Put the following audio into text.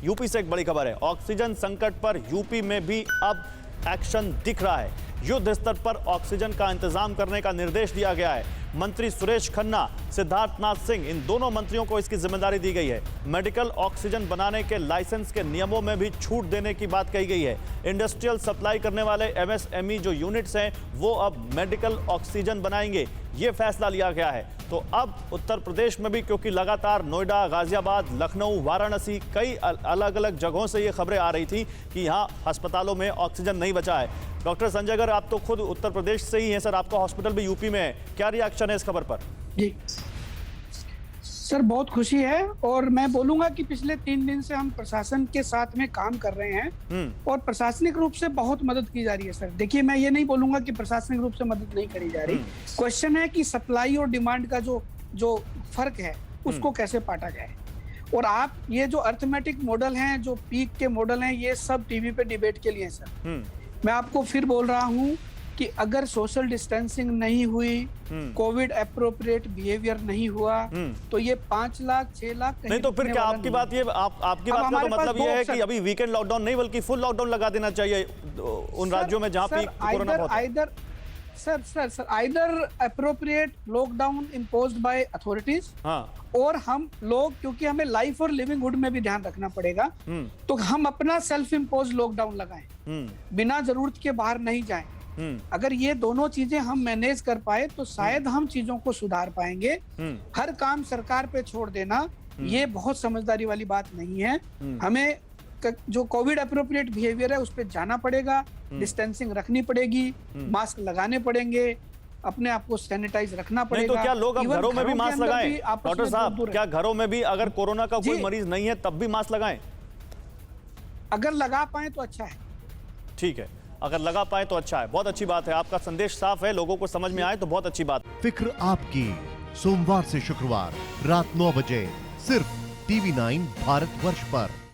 UP से एक बड़ी खबर है। ऑक्सीजन संकट पर यूपी में भी अब एक्शन दिख रहा है। युद्ध स्तर पर ऑक्सीजन का इंतजाम करने का निर्देश दिया गया है। मंत्री सुरेश खन्ना, सिद्धार्थनाथ सिंह, इन दोनों मंत्रियों को इसकी जिम्मेदारी दी गई है। मेडिकल ऑक्सीजन बनाने के लाइसेंस के नियमों में भी छूट देने की बात कही गई है। इंडस्ट्रियल सप्लाई करने वाले एमएसएमई जो यूनिट्स हैं वो अब मेडिकल ऑक्सीजन बनाएंगे, ये फैसला लिया गया है। तो अब उत्तर प्रदेश में भी, क्योंकि लगातार नोएडा, गाजियाबाद, लखनऊ, वाराणसी, कई अलग अलग जगहों से ये खबरें आ रही थी कि यहाँ अस्पतालों में ऑक्सीजन नहीं बचा है। डॉक्टर संजय गर्ग, आप तो खुद उत्तर प्रदेश से ही हैं सर, आपका हॉस्पिटल भी यूपी में है, क्या रिएक्शन है इस खबर पर? जी सर, बहुत खुशी है और मैं बोलूंगा कि पिछले 3 दिन से हम प्रशासन के साथ में काम कर रहे हैं और प्रशासनिक रूप से बहुत मदद की जा रही है सर। देखिए, मैं ये नहीं बोलूंगा कि प्रशासनिक रूप से मदद नहीं करी जा रही। क्वेश्चन है कि सप्लाई और डिमांड का जो फर्क है उसको कैसे पाटा जाए। और आप ये जो अर्थमेटिक मॉडल हैं, जो पीक के मॉडल हैं, ये सब टीवी पे डिबेट के लिए सर। मैं आपको फिर बोल रहा हूँ कि अगर सोशल डिस्टेंसिंग नहीं हुई, कोविड एप्रोप्रिएट बिहेवियर नहीं हुआ, तो ये 5 लाख 6 लाख नहीं। तो फिर क्या आपकी बात ये आपकी बात का तो मतलब ये है कि अभी वीकेंड लॉकडाउन नहीं बल्कि फुल लॉकडाउन लगा देना चाहिए उन राज्यों में जहां पे कोरोना बहुत है? Sir, either appropriate lockdown imposed by authorities, और हम लोग, क्योंकि हमें लाइफ और लिविंगहुड में भी ध्यान रखना पड़ेगा, तो हम अपना सेल्फ इम्पोज लॉकडाउन लगाएं, बिना जरूरत के बाहर नहीं जाएं। अगर ये दोनों चीजें हम मैनेज कर पाए तो शायद हम चीजों को सुधार पाएंगे। हर काम सरकार पे छोड़ देना ये बहुत समझदारी वाली बात नहीं है। हमें जो कोविड एप्रोप्रिएट बिहेवियर है उस पर जाना पड़ेगा, डिस्टेंसिंग रखनी पड़ेगी, मास्क लगाने पड़ेंगे, अपने आप को सैनिटाइज रखना पड़ेगा। नहीं तो क्या लोग अब घरों में भी मास्क लगाएं? डॉक्टर साहब, क्या घरों में भी अगर कोरोना का कोई मरीज नहीं है तब भी मास्क लगाएं? अगर लगा पाए तो अच्छा है। ठीक है, अगर लगा पाए तो अच्छा है। बहुत अच्छी बात है, आपका संदेश साफ है, लोगों को समझ में आए तो बहुत अच्छी बात। फिक्र आपकी, सोमवार से शुक्रवार रात 9 बजे सिर्फ TV9 भारतवर्ष पर।